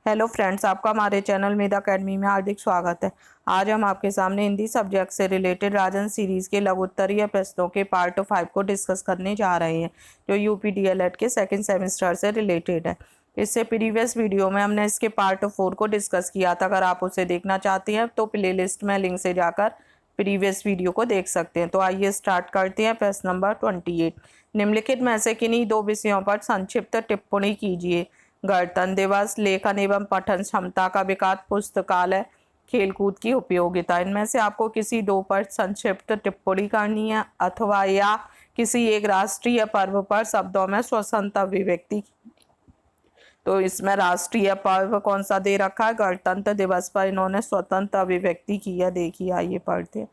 Hello friends, आपका हमारे channel मेधा academy में हार्दिक स्वागत है। आज हम आपके सामने हिंदी सब्जेक्ट से रिलेटेड राजन सीरीज के लघुत्तरीय प्रश्नों के पार्ट 5 को डिस्कस करने जा रहे हैं, जो यूपी डीएलएड के सेकंड सेमेस्टर से रिलेटेड है। इससे प्रीवियस वीडियो में हमने इसके पार्ट 4 को डिस्कस किया था। अगर आप उसे देखना चाहते हैं तो प्ले लिस्ट में लिंक से जाकर प्रीवियस वीडियो को देख सकते हैं। तो आइए स्टार्ट करते हैं। प्रश्न नंबर 28, निम्नलिखित में से किन्हीं दो विषयों पर संक्षिप्त टिप्पणी कीजिए। गणतंत्र दिवस, लेखन एवं पठन क्षमता का विकास, पुस्तकालय, खेलकूद की उपयोगिता। इनमें से आपको किसी दो पर संक्षिप्त टिप्पणी करनी है अथवा या किसी एक राष्ट्रीय पर्व पर शब्दों में स्वतंत्र अभिव्यक्ति। तो इसमें राष्ट्रीय पर्व कौन सा दे रखा है? गणतंत्र दिवस पर इन्होंने स्वतंत्र अभिव्यक्ति की है। देखिए, आइए पढ़ते हैं।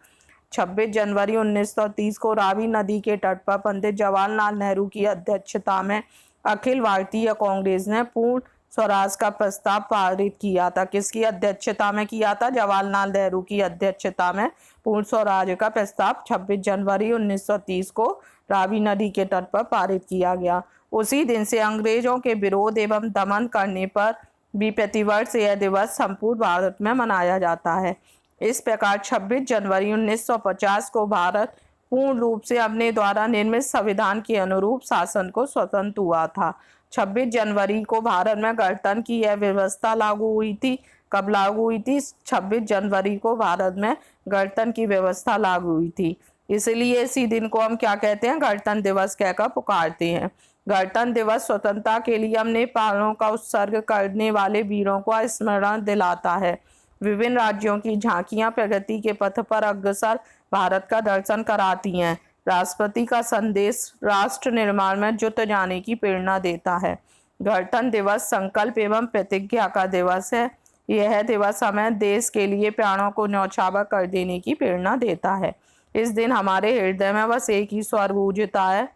26 जनवरी 1930 को रावी नदी के तट पर पंडित जवाहरलाल नेहरू की अध्यक्षता में अखिल भारतीय कांग्रेस ने पूर्ण स्वराज का प्रस्ताव पारित किया था। किसकी अध्यक्षता में किया था? जवाहरलाल नेहरू की अध्यक्षता में पूर्ण स्वराज का प्रस्ताव 26 जनवरी 1930 को रावी नदी के तट पर पारित किया गया। उसी दिन से अंग्रेजों के विरोध एवं दमन करने पर भी प्रतिवर्ष यह दिवस संपूर्ण भारत में मनाया जाता है। इस प्रकार 26 जनवरी 1950 को भारत पूर्ण रूप से अपने द्वारा निर्मित संविधान के अनुरूप शासन को स्वतंत्र हुआ था। 26 जनवरी को भारत में गणतंत्र की यह व्यवस्था लागू हुई थी। कब लागू हुई थी? 26 जनवरी को भारत में गणतंत्र की व्यवस्था लागू हुई थी। इसलिए इसी दिन को हम क्या कहते हैं? गणतंत्र दिवस कहकर पुकारते हैं। गणतंत्र दिवस स्वतंत्रता के लिए अपने प्राणों का उत्सर्ग करने वाले वीरों को स्मरण दिलाता है। विभिन्न राज्यों की झांकियां प्रगति के पथ पर अग्रसर भारत का दर्शन कराती हैं। राष्ट्रपति का संदेश राष्ट्र निर्माण में जुट जाने की प्रेरणा देता है। गणतंत्र दिवस संकल्प एवं प्रतिज्ञा का दिवस है। यह दिवस हमें देश के लिए प्राणों को न्यौछावर कर देने की प्रेरणा देता है। इस दिन हमारे हृदय में बस एक ही स्वर गूंजता है,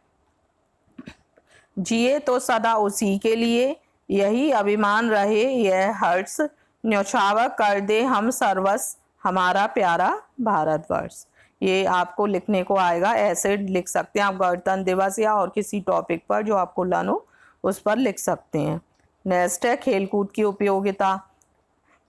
जिए तो सदा उसी के लिए, यही अभिमान रहे यह हर्ष, न्यौछावर कर दे हम सर्वस्व हमारा प्यारा भारतवर्ष। ये आपको लिखने को आएगा, ऐसे लिख सकते हैं आप गणतंत्र दिवस या और किसी टॉपिक पर जो आपको लर्न हो उस पर लिख सकते हैं। नेक्स्ट है खेलकूद की उपयोगिता।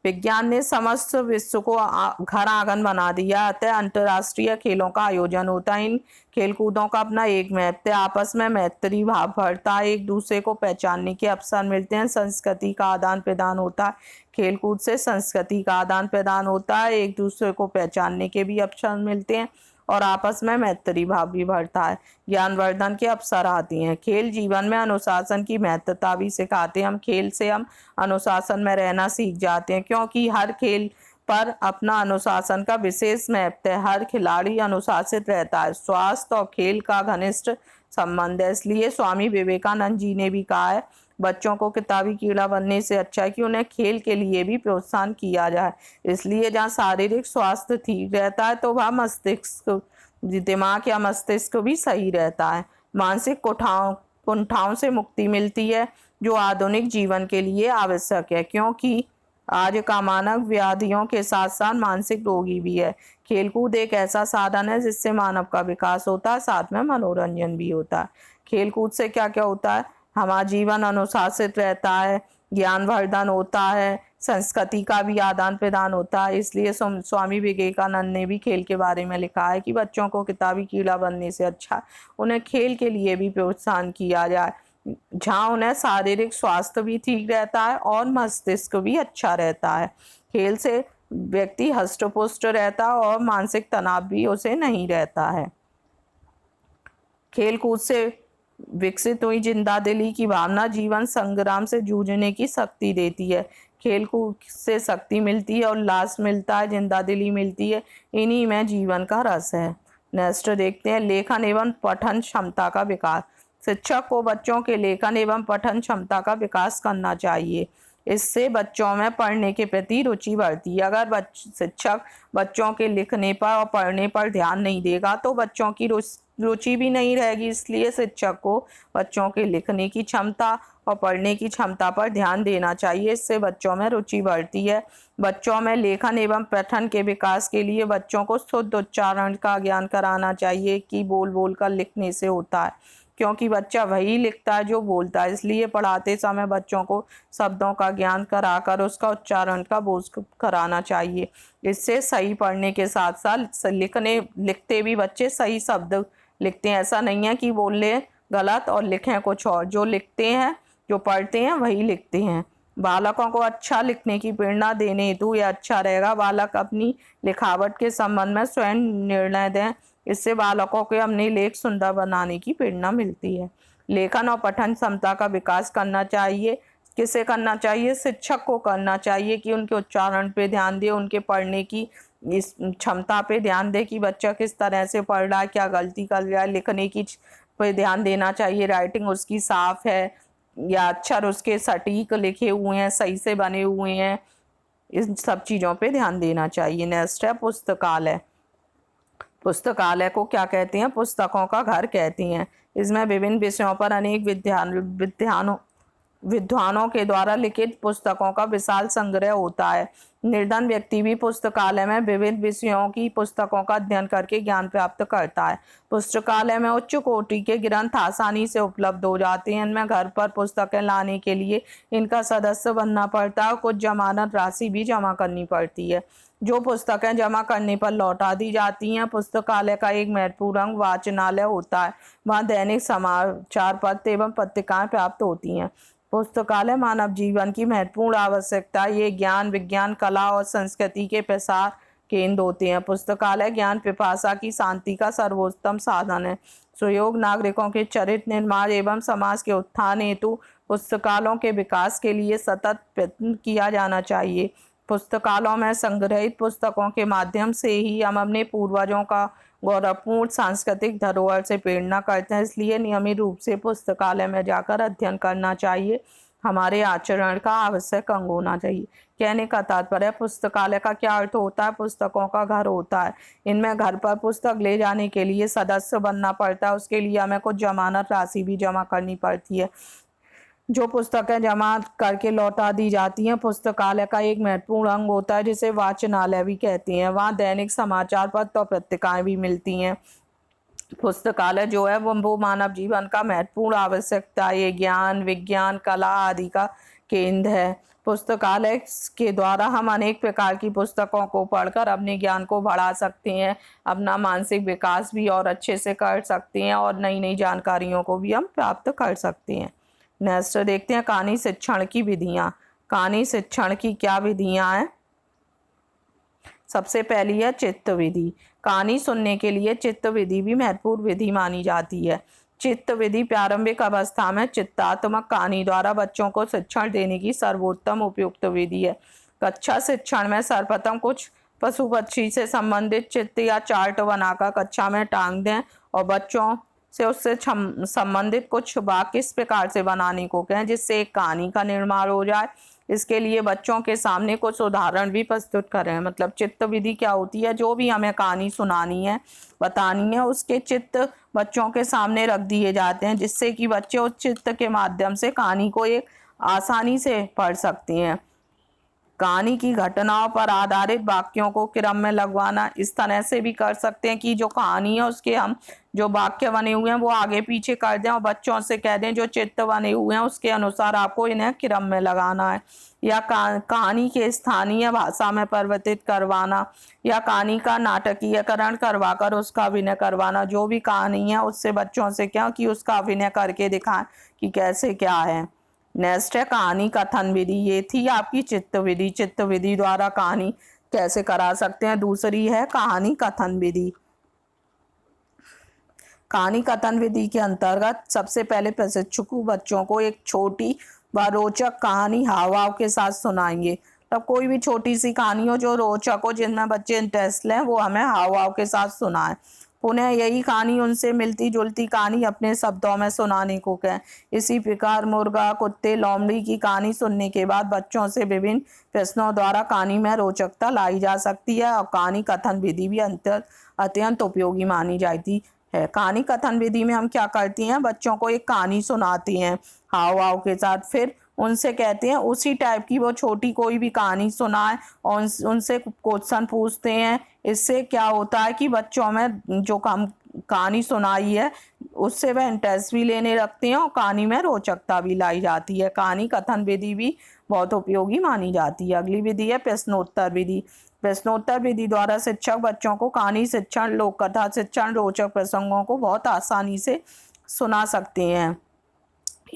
विज्ञान ने समस्त विश्व को घर आंगन बना दिया, अतः अंतर्राष्ट्रीय खेलों का आयोजन होता है। इन खेलकूदों का अपना एक महत्व है। आपस में मैत्री भाव बढ़ता है, एक दूसरे को पहचानने के अवसर मिलते हैं, संस्कृति का आदान प्रदान होता है। खेलकूद से संस्कृति का आदान प्रदान होता है, एक दूसरे को पहचानने के भी अवसर मिलते हैं और आपस में मैत्री भाव भी बढ़ता है। ज्ञानवर्धन के अवसर आती हैं। खेल जीवन में अनुशासन की महत्वता भी सिखाते हैं। हम खेल से हम अनुशासन में रहना सीख जाते हैं, क्योंकि हर खेल पर अपना अनुशासन का विशेष महत्व है। हर खिलाड़ी अनुशासित रहता है। स्वास्थ्य और खेल का घनिष्ठ संबंध है। इसलिए स्वामी विवेकानंद जी ने भी कहा है, बच्चों को किताबी कीड़ा बनने से अच्छा है कि उन्हें खेल के लिए भी प्रोत्साहन किया जाए। इसलिए जहाँ शारीरिक स्वास्थ्य ठीक रहता है तो वह मस्तिष्क, दिमाग या मस्तिष्क भी सही रहता है। मानसिक कुंठाओं से मुक्ति मिलती है, जो आधुनिक जीवन के लिए आवश्यक है, क्योंकि आज का मानव व्याधियों के साथ साथ मानसिक रोगी भी है। खेलकूद एक ऐसा साधन है जिससे मानव का विकास होता है, साथ में मनोरंजन भी होता है। खेलकूद से क्या क्या होता है? हमारा जीवन अनुशासित रहता है, ज्ञानवर्धन होता है, संस्कृति का भी आदान प्रदान होता है। इसलिए स्वामी विवेकानंद ने भी खेल के बारे में लिखा है कि बच्चों को किताबी कीड़ा बनने से अच्छा उन्हें खेल के लिए भी प्रोत्साहन किया जाए, जहाँ उन्हें शारीरिक स्वास्थ्य भी ठीक रहता है और मस्तिष्क भी अच्छा रहता है। खेल से व्यक्ति हष्ट-पुष्ट रहता है और मानसिक तनाव भी उसे नहीं रहता है। खेल कूद से विकसित हुई जिंदा दिली की भावना जीवन संग्राम से जूझने की शक्ति देती है। खेल कूद से शक्ति मिलती है, उल्लास मिलता है, जिंदा दिली मिलती है। इन्हीं में जीवन का रस है। नेक्स्ट देखते हैं, लेखन एवं पठन क्षमता का विकास। शिक्षक को बच्चों के लेखन एवं पठन क्षमता का विकास करना चाहिए। इससे बच्चों में पढ़ने के प्रति रुचि बढ़ती है। अगर शिक्षक बच्चों के लिखने पर और पढ़ने पर ध्यान नहीं देगा तो बच्चों की रुचि भी नहीं रहेगी। इसलिए शिक्षक को बच्चों के लिखने की क्षमता और पढ़ने की क्षमता पर ध्यान देना चाहिए। इससे बच्चों में रुचि बढ़ती है। बच्चों में लेखन एवं पठन के विकास के लिए बच्चों को शुद्ध उच्चारण का ज्ञान कराना चाहिए कि बोल बोल कर लिखने से होता है, क्योंकि बच्चा वही लिखता है जो बोलता है। इसलिए पढ़ाते समय बच्चों को शब्दों का ज्ञान कराकर उसका उच्चारण का बोझ कराना चाहिए। इससे सही पढ़ने के साथ साथ लिखते भी बच्चे सही शब्द लिखते हैं। ऐसा नहीं है कि बोले गलत और लिखें कुछ और। जो लिखते हैं, जो पढ़ते हैं, वही लिखते हैं। बालकों को अच्छा लिखने की प्रेरणा देने हेतु यह अच्छा रहेगा बालक अपनी लिखावट के संबंध में स्वयं निर्णय दें। इससे बालकों को अपने लेख सुंदर बनाने की प्रेरणा मिलती है। लेखन और पठन क्षमता का विकास करना चाहिए। किसे करना चाहिए? शिक्षक को करना चाहिए कि उनके उच्चारण पे ध्यान दे, उनके पढ़ने की इस क्षमता पे ध्यान दे कि बच्चा किस तरह से पढ़ रहा है, क्या गलती कर रहा है। लिखने की पे ध्यान देना चाहिए, राइटिंग उसकी साफ है या अक्षर उसके सटीक लिखे हुए हैं, सही से बने हुए हैं। इन सब चीज़ों पे ध्यान देना चाहिए। नेक्स्ट है पुस्तकालय। पुस्तकालय को क्या कहते हैं? पुस्तकों का घर कहते हैं। इसमें विभिन्न विषयों पर अनेक विद्वानों के द्वारा लिखित पुस्तकों का विशाल संग्रह होता है। निर्धन व्यक्ति भी पुस्तकालय में विविध विषयों की पुस्तकों का अध्ययन करके ज्ञान प्राप्त करता है। पुस्तकालय में उच्च कोटि के ग्रंथ आसानी से उपलब्ध हो जाते हैं। इनमें घर पर पुस्तकें लाने के लिए इनका सदस्य बनना पड़ता है और कुछ जमानत राशि भी जमा करनी पड़ती है। जो पुस्तकें जमा करने पर लौटा दी जाती हैं। पुस्तकालय का एक महत्वपूर्ण अंग वाचनालय होता है। वहाँ दैनिक समाचार पत्र एवं पत्रिकाएं प्राप्त होती हैं। पुस्तकालय मानव जीवन की महत्वपूर्ण आवश्यकता। ये ज्ञान, विज्ञान, कला और संस्कृति के प्रसार केंद्र होते हैं। पुस्तकालय ज्ञान पिपासा की शांति का सर्वोत्तम साधन है। सुयोग नागरिकों के चरित्र निर्माण एवं समाज के उत्थान हेतु पुस्तकालयों के विकास के लिए सतत प्रयत्न किया जाना चाहिए। पुस्तकालयों में संग्रहित पुस्तकों के माध्यम से ही हम अपने पूर्वजों का गौरवपूर्ण सांस्कृतिक धरोहर से प्रेरणा करते हैं। इसलिए नियमित रूप से पुस्तकालय में जाकर अध्ययन करना चाहिए। हमारे आचरण का आवश्यक अंग होना चाहिए। कहने का तात्पर्य, पुस्तकालय का क्या अर्थ होता है? पुस्तकों का घर होता है। इनमें घर पर पुस्तक ले जाने के लिए सदस्य बनना पड़ता है। उसके लिए हमें कुछ जमानत राशि भी जमा करनी पड़ती है। जो पुस्तकें जमा करके लौटा दी जाती हैं पुस्तकालय का एक महत्वपूर्ण अंग होता है, जिसे वाचनालय भी कहते हैं। वहाँ दैनिक समाचार पत्र और पत्रिकाएं भी मिलती हैं। पुस्तकालय जो है वो मानव जीवन का महत्वपूर्ण आवश्यकता। ये ज्ञान, विज्ञान, कला आदि का केंद्र है। पुस्तकालय के द्वारा हम अनेक प्रकार की पुस्तकों को पढ़कर अपने ज्ञान को बढ़ा सकते हैं, अपना मानसिक विकास भी और अच्छे से कर सकते हैं और नई नई जानकारियों को भी हम प्राप्त कर सकते हैं। नेक्स्ट देखते हैं कहानी शिक्षण की विधियां। कहानी शिक्षण की क्या विधियां हैं? सबसे पहली है चित्त विधि। कहानी सुनने के लिए चित्त विधि भी महत्वपूर्ण विधि मानी जाती है। चित्त विधि प्रारंभिक अवस्था में चित्तात्मक कहानी द्वारा बच्चों को शिक्षण देने की सर्वोत्तम उपयुक्त विधि है। कक्षा शिक्षण में सर्वप्रथम कुछ पशु पक्षी से संबंधित चित्र या चार्ट बनाकर कक्षा में टांग दें और बच्चों से उससे संबंधित कुछ वाक्य इस प्रकार से बनाने को कहें जिससे एक कहानी का निर्माण हो जाए। इसके लिए बच्चों के सामने कुछ उदाहरण भी प्रस्तुत करें। मतलब चित्त विधि क्या होती है? जो भी हमें कहानी सुनानी है, बतानी है, उसके चित्र बच्चों के सामने रख दिए जाते हैं जिससे कि बच्चे उस चित्र के माध्यम से कहानी को एक आसानी से पढ़ सकते हैं। कहानी की घटनाओं पर आधारित वाक्यों को क्रम में लगवाना इस तरह से भी कर सकते हैं कि जो कहानी है उसके हम जो वाक्य बने हुए हैं वो आगे पीछे कर दें और बच्चों से कह दें जो चित्र बने हुए हैं उसके अनुसार आपको इन्हें क्रम में लगाना है। या कहानी के स्थानीय भाषा में परिवर्तित करवाना या कहानी का नाटकीयकरण करवाकर उसका अभिनय करवाना। जो भी कहानी है उससे बच्चों से क्या कि उसका अभिनय करके दिखाएं कि कैसे क्या है। नेक्स्ट है कहानी कथन विधि। ये थी आपकी चित्त विधि। चित्त विधि द्वारा कहानी कैसे करा सकते हैं। दूसरी है कहानी कथन विधि। कहानी कथन विधि के अंतर्गत सबसे पहले प्रशिक्षक बच्चों को एक छोटी व रोचक कहानी हाव भाव के साथ सुनाएंगे। तब कोई भी छोटी सी कहानी हो जो रोचक हो, जिनमें बच्चे इंटरेस्ट लें, वो हमें हाव भाव के साथ सुनाएं। पुनः यही कहानी उनसे मिलती जुलती कहानी अपने शब्दों में सुनाने को कहें। इसी प्रकार मुर्गा, कुत्ते, लोमड़ी की कहानी सुनने के बाद बच्चों से विभिन्न प्रश्नों द्वारा कहानी में रोचकता लाई जा सकती है और कहानी कथन विधि भी अत्यंत उपयोगी मानी जाती है। कहानी कथन विधि में हम क्या करती हैं? बच्चों को एक कहानी सुनाती हैं हाव भाव के साथ, फिर उनसे कहते हैं उसी टाइप की वो छोटी कोई भी कहानी सुनाए और उनसे क्वेश्चन पूछते हैं। इससे क्या होता है कि बच्चों में जो हम कहानी सुनाई है उससे वह इंटरेस्ट भी लेने लगते हैं और कहानी में रोचकता भी लाई जाती है। कहानी कथन विधि भी बहुत उपयोगी मानी जाती है। अगली विधि है प्रश्नोत्तर विधि। प्रश्नोत्तर विधि द्वारा शिक्षक बच्चों को कहानी शिक्षण, लोक कथा शिक्षण, रोचक प्रसंगों को बहुत आसानी से सुना सकते हैं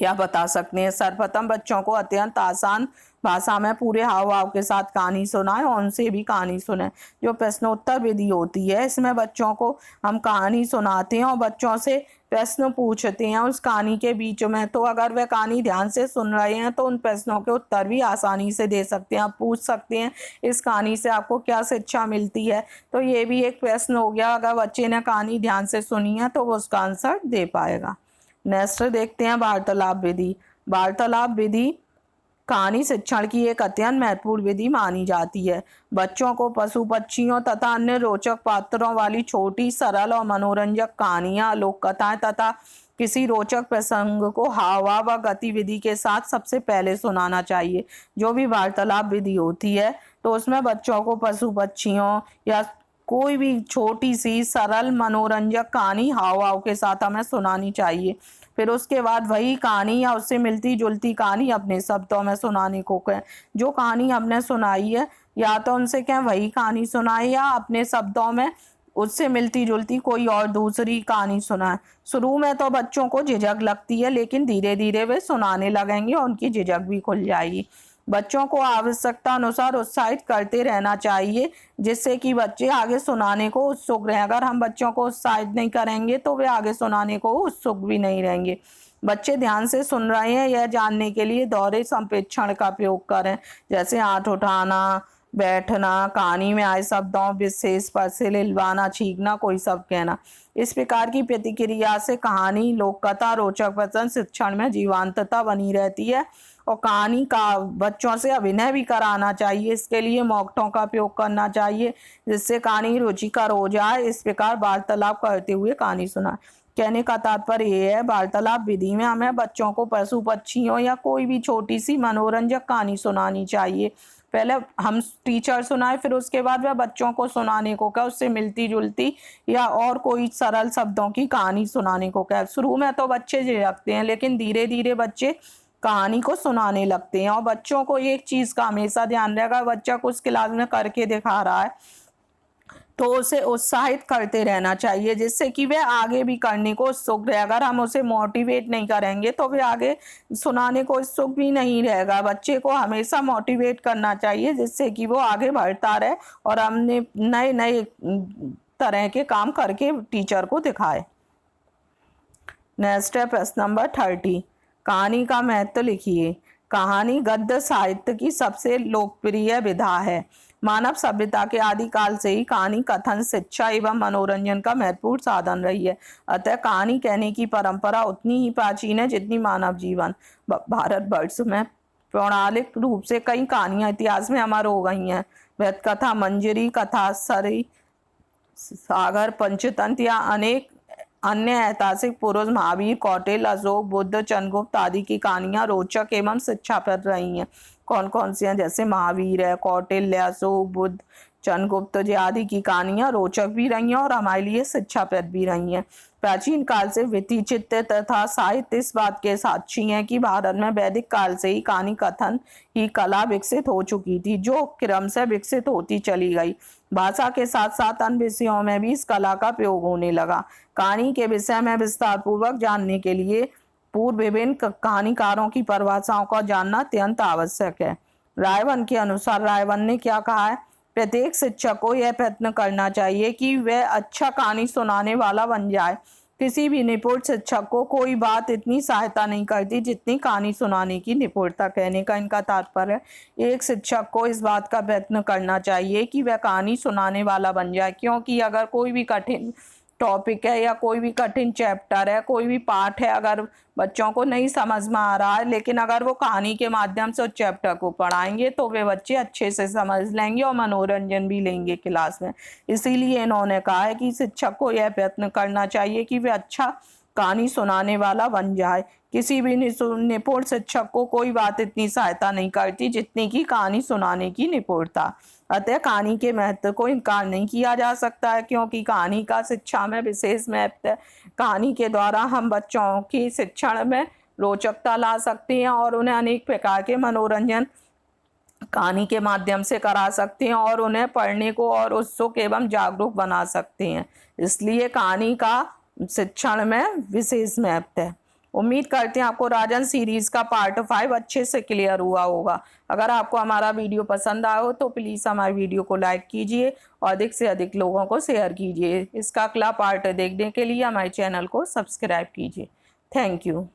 या बता सकते हैं। सर्वप्रथम बच्चों को अत्यंत आसान भाषा में पूरे हाव भाव के साथ कहानी सुनाएं और उनसे भी कहानी सुने। जो प्रश्नोत्तर विधि होती है, इसमें बच्चों को हम कहानी सुनाते हैं और बच्चों से प्रश्न पूछते हैं उस कहानी के बीच में। तो अगर वह कहानी ध्यान से सुन रहे हैं तो उन प्रश्नों के उत्तर भी आसानी से दे सकते हैं। आप पूछ सकते हैं इस कहानी से आपको क्या शिक्षा मिलती है, तो ये भी एक प्रश्न हो गया। अगर बच्चे ने कहानी ध्यान से सुनी है तो वो उसका आंसर दे पाएगा। नेक्स्ट देखते हैं वार्तालाप विधि। वार्तालाप विधि कहानी शिक्षण की एक अत्यंत महत्वपूर्ण विधि मानी जाती है। बच्चों को पशु पक्षियों तथा अन्य रोचक पात्रों वाली छोटी, सरल और मनोरंजक कहानियां, लोक कथाएं तथा किसी रोचक प्रसंग को हाव भाव व गतिविधि के साथ सबसे पहले सुनाना चाहिए। जो भी वार्तालाप विधि होती है तो उसमें बच्चों को पशु पक्षियों या कोई भी छोटी सी सरल मनोरंजक कहानी हाव भाव के साथ हमें सुनानी चाहिए। फिर उसके बाद वही कहानी या उससे मिलती जुलती कहानी अपने शब्दों में सुनाने को कहें। जो कहानी हमने सुनाई है या तो उनसे कहें वही कहानी सुनाए या अपने शब्दों में उससे मिलती जुलती कोई और दूसरी कहानी सुनाए। शुरू में तो बच्चों को झिझक लगती है, लेकिन धीरे धीरे वे सुनाने लगेंगे और उनकी झिझक भी खुल जाएगी। बच्चों को आवश्यकता अनुसार उत्साहित करते रहना चाहिए, जिससे कि बच्चे आगे सुनाने को उत्सुक रहें। अगर हम बच्चों को उत्साहित नहीं करेंगे तो वे आगे सुनाने को उत्सुक भी नहीं रहेंगे। बच्चे ध्यान से सुन रहे हैं यह जानने के लिए दोहरे संप्रेषण का प्रयोग करें, जैसे हाथ उठाना, बैठना, कहानी में आए शब्दों विशेष पर से लिलवाना, छींकना, कोई शब्द कहना। इस प्रकार की प्रतिक्रिया से कहानी, लोक कथा, रोचक प्रसंग शिक्षण में जीवंतता बनी रहती है। और कहानी का बच्चों से अभिनय भी कराना चाहिए। इसके लिए मौखटों का उपयोग करना चाहिए, जिससे कहानी रुचिकर हो जाए। इस प्रकार वार्तालाप करते हुए कहानी सुनाए। कहने का तात्पर्य ये है, वार्तालाप विधि में हमें बच्चों को पशु पक्षियों या कोई भी छोटी सी मनोरंजक कहानी सुनानी चाहिए। पहले हम टीचर सुनाए, फिर उसके बाद वह बच्चों को सुनाने को कहे, उससे मिलती जुलती या और कोई सरल शब्दों की कहानी सुनाने को कहे। शुरू में तो बच्चे झिझकते हैं, लेकिन धीरे धीरे बच्चे कहानी को सुनाने लगते हैं। और बच्चों को एक चीज का हमेशा ध्यान रहेगा, बच्चा कुछ क्लास में करके दिखा रहा है तो उसे उत्साहित करते रहना चाहिए, जिससे कि वह आगे भी करने को उत्सुक रहे। अगर हम उसे मोटिवेट नहीं करेंगे तो वह आगे सुनाने को उत्सुक भी नहीं रहेगा। बच्चे को हमेशा मोटिवेट करना चाहिए, जिससे कि वो आगे बढ़ता रहे और हमने नए नए तरह के काम करके टीचर को दिखाए। नेक्स्ट है प्रश्न नंबर 30। कहानी का महत्व लिखिए। कहानी गद्य साहित्य की सबसे लोकप्रिय विधा है। मानव सभ्यता के आदिकाल से ही कहानी कथन, शिक्षा एवं मनोरंजन का महत्वपूर्ण साधन रही है। अतः कहानी कहने की परंपरा उतनी ही प्राचीन है जितनी मानव जीवन। भारतवर्ष में पौराणिक रूप से कई कहानियां इतिहास में अमर हो गई हैं। वृत्त कथा, मंजरी कथा, सरी सागर, पंचतंत्र या अनेक अन्य ऐतिहासिक पुरुष महावीर, कौटिल्य, अशोक, बुद्ध, चंद्रगुप्त आदि की कहानियां रोचक एवं शिक्षाप्रद रही हैं। कौन कौन सी हैं? जैसे महावीर है, कौटिल्य, अशोक, बुद्ध, चंद्रगुप्त जी आदि की कहानियां रोचक भी रही हैं और हमारे लिए शिक्षाप्रद भी रही हैं। प्राचीन काल से विचित्र तथा साहित्य इस बात के साक्षी हैं कि भारत में वैदिक काल से ही कहानी कथन की कला विकसित हो चुकी थी, जो क्रम से विकसित होती चली गई। भाषा के साथ साथ अन्य विषयों में भी इस कला का प्रयोग होने लगा। कहानी के विषय में विस्तार पूर्वक जानने के लिए पूर्व विभिन्न कहानीकारों की परिभाषाओं का जानना अत्यंत आवश्यक है। रायवन के अनुसार, रायवन ने क्या कहा है? प्रत्येक शिक्षक को यह प्रयत्न करना चाहिए कि वह अच्छा कहानी सुनाने वाला बन जाए। किसी भी निपुण शिक्षक को कोई बात इतनी सहायता नहीं करती जितनी कहानी सुनाने की निपुणता। कहने का इनका तात्पर्य है, एक शिक्षक को इस बात का प्रयत्न करना चाहिए कि वह कहानी सुनाने वाला बन जाए। क्योंकि अगर कोई भी कठिन टॉपिक है या कोई भी कठिन चैप्टर है, कोई भी पाठ है, अगर बच्चों को नहीं समझ में आ रहा है, लेकिन अगर वो कहानी के माध्यम से उस चैप्टर को पढ़ाएंगे तो वे बच्चे अच्छे से समझ लेंगे और मनोरंजन भी लेंगे क्लास में। इसीलिए इन्होंने कहा है कि शिक्षक को यह प्रयत्न करना चाहिए कि वे अच्छा कहानी सुनाने वाला बन जाए। किसी भी निपुण शिक्षक को कोई बात इतनी सहायता नहीं करती जितनी कि कहानी सुनाने की निपुणता। अतः कहानी के महत्व को इनकार नहीं किया जा सकता है, क्योंकि कहानी का शिक्षा में विशेष महत्व है। कहानी के द्वारा हम बच्चों की शिक्षण में रोचकता ला सकते हैं और उन्हें अनेक प्रकार के मनोरंजन कहानी के माध्यम से करा सकते हैं और उन्हें पढ़ने को और उत्सुक एवं जागरूक बना सकते हैं। इसलिए कहानी का शिक्षण में विशेष महत्व है। उम्मीद करते हैं आपको राजन सीरीज का पार्ट 5 अच्छे से क्लियर हुआ होगा। अगर आपको हमारा वीडियो पसंद आया हो तो प्लीज़ हमारे वीडियो को लाइक कीजिए और अधिक से अधिक लोगों को शेयर कीजिए। इसका अगला पार्ट देखने के लिए हमारे चैनल को सब्सक्राइब कीजिए। Thank you.